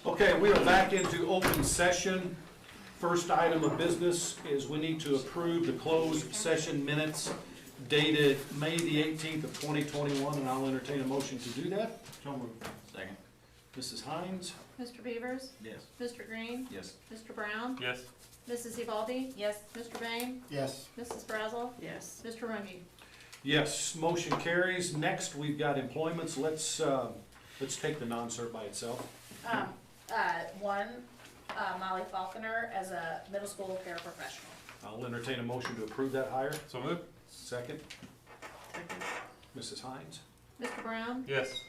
Okay, we are back into open session. First item of business is we need to approve the closed session minutes dated May the 18th of 2021, and I'll entertain a motion to do that. So moved. Second. Mrs. Hines? Mr. Beavers? Yes. Mr. Green? Yes. Mr. Brown? Yes. Mrs. Evaldi? Yes. Mr. Bain? Yes. Mrs. Brazel? Yes. Mr. Rungy? Yes, motion carries. Next, we've got employments. Let's take the non-cert by itself. Molly Faulkner as a middle school paraprofessional. I'll entertain a motion to approve that hire. So moved. Second. Mrs. Hines? Mr. Brown? Yes.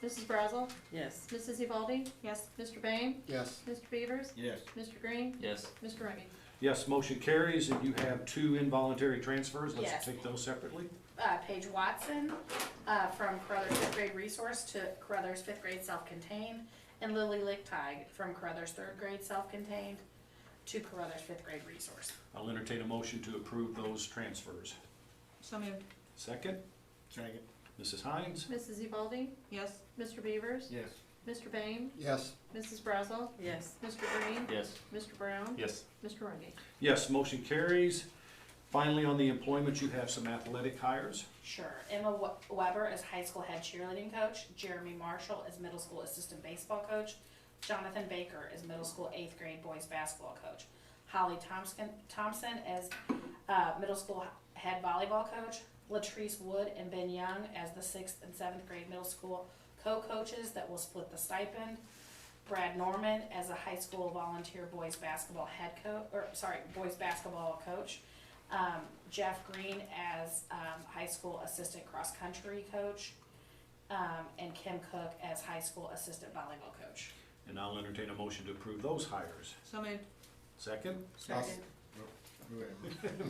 Mrs. Brazel? Yes. Mrs. Evaldi? Yes. Mr. Bain? Yes. Mr. Beavers? Yes. Mr. Green? Yes. Mr. Rungy? Yes, motion carries, and you have two involuntary transfers. Let's Yes. take those separately. Paige Watson from Carruthers fifth grade resource to Carruthers fifth grade self-contained, and Lily Lichtig from Carruthers third grade self-contained to Carruthers fifth grade resource. I'll entertain a motion to approve those transfers. So moved. Second. Second. Mrs. Hines? Mrs. Evaldi? Yes. Mr. Beavers? Yes. Mr. Bain? Yes. Mrs. Brazel? Yes. Mr. Green? Yes. Mr. Brown? Yes. Mr. Rungy? Yes, motion carries. Finally, on the employment, you have some athletic hires. Sure. Emma Weber as high school head cheerleading coach, Jeremy Marshall as middle school assistant baseball coach, Jonathan Baker as middle school 8th grade boys basketball coach, Holly Thompson as middle school head volleyball coach, Latrice Wood and Ben Young as the 6th and 7th grade middle school co-coaches that will split the stipend, Brad Norman as a high school volunteer boys basketball boys basketball coach, Jeff Green as high school assistant cross country coach, and Kim Cook as high school assistant volleyball coach. And I'll entertain a motion to approve those hires. So moved. Second. Second.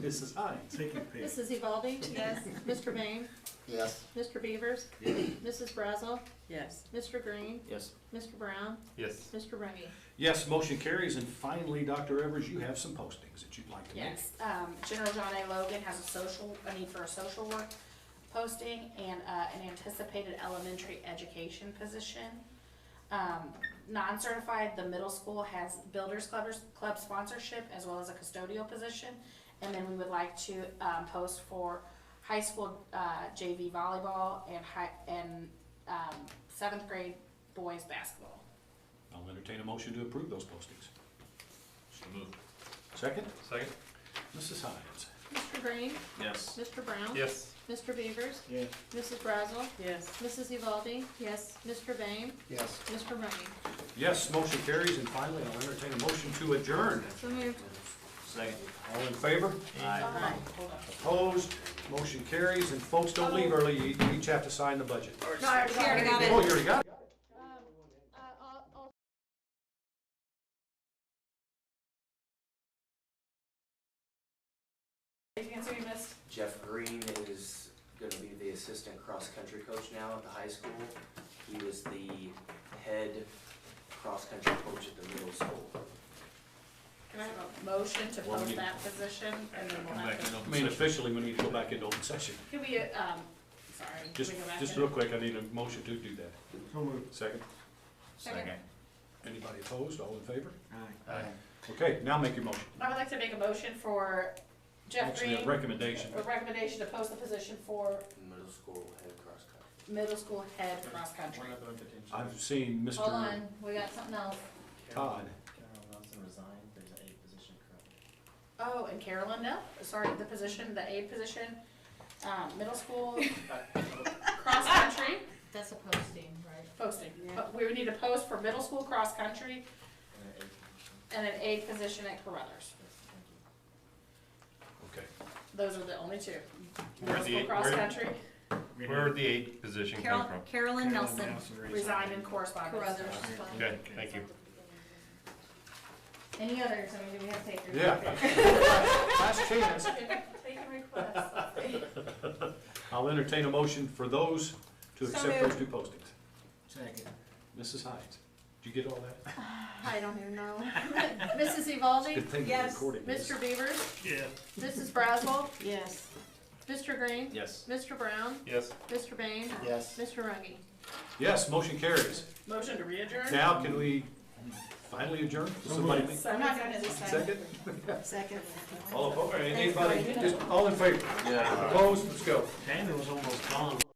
Mrs. Hines? Mrs. Evaldi? Yes. Mr. Bain? Yes. Mr. Beavers? Mrs. Brazel? Yes. Mr. Green? Yes. Mr. Brown? Yes. Mr. Rungy? Yes, motion carries. And finally, Dr. Evers, you have some postings that you'd like to make. Yes, General John A. Logan has a need for a social work posting and an anticipated elementary education position. Non-certified, the middle school has Builders Club sponsorship as well as a custodial position. And then we would like to post for high school JV volleyball and 7th grade boys basketball. I'll entertain a motion to approve those postings. So moved. Second. Second. Mrs. Hines? Mr. Green? Yes. Mr. Brown? Yes. Mr. Beavers? Yes. Mrs. Brazel? Yes. Mrs. Evaldi? Yes. Mr. Bain? Yes. Mr. Rungy? Yes, motion carries. And finally, I'll entertain a motion to adjourn. So moved. Second. All in favor? Aye. Hold on. Opposed? Motion carries. And folks, don't leave early. You each have to sign the budget. No, I already got it. Oh, you already got it? Answer you missed. Jeff Green is going to be the assistant cross-country coach now at the high school. He was the head cross-country coach at the middle school. Can I have a motion to Well, we post need- that position and then we'll Come have back to. in I mean, officially, we need to go back into open session. Can we, sorry, can Just, we go back just in? real quick, I need a motion to do that. So moved. Second. Second. Anybody opposed? All in favor? Aye. Okay, now make your motion. I would like to make a motion for Jeff Actually, Green, a recommendation. a recommendation to post the position for Middle school head cross-country. middle school head cross-country. I've seen Hold Mr. on, we got something else. Todd. Carol Nelson resigned, there's an aide position currently. Oh, and Carolyn, no, sorry, the position, the aide position, middle school cross-country That's a posting, right? posting. But we would need a post for middle school cross-country And an and an aide position. aide position at Carruthers. Yes, thank you. Okay. Those are the only two. Where'd Middle the school aide- cross-country, Where would the aide position come from? Carolyn Nelson. resigned in correspondence. Carruthers. Okay, thank you. Any others? I mean, do we have takers? Yeah. Last chance. Taking requests. I'll entertain a motion for those to So accept those moved. two postings. Second. Mrs. Hines, did you get all that? I don't even know. Mrs. Evaldi? Good thing you're Yes. recording this. Mr. Beavers? Yeah. Mrs. Brazel? Yes. Mr. Green? Yes. Mr. Brown? Yes. Mr. Bain? Yes. Mr. Rungy? Yes, motion carries. Motion to re-adjourn? Now, can we finally adjourn? Somebody make I'm not doing it this time. second? Second. All opposed, anybody, just all in favor? Yeah. Opposed, let's go. Tammy was almost gone.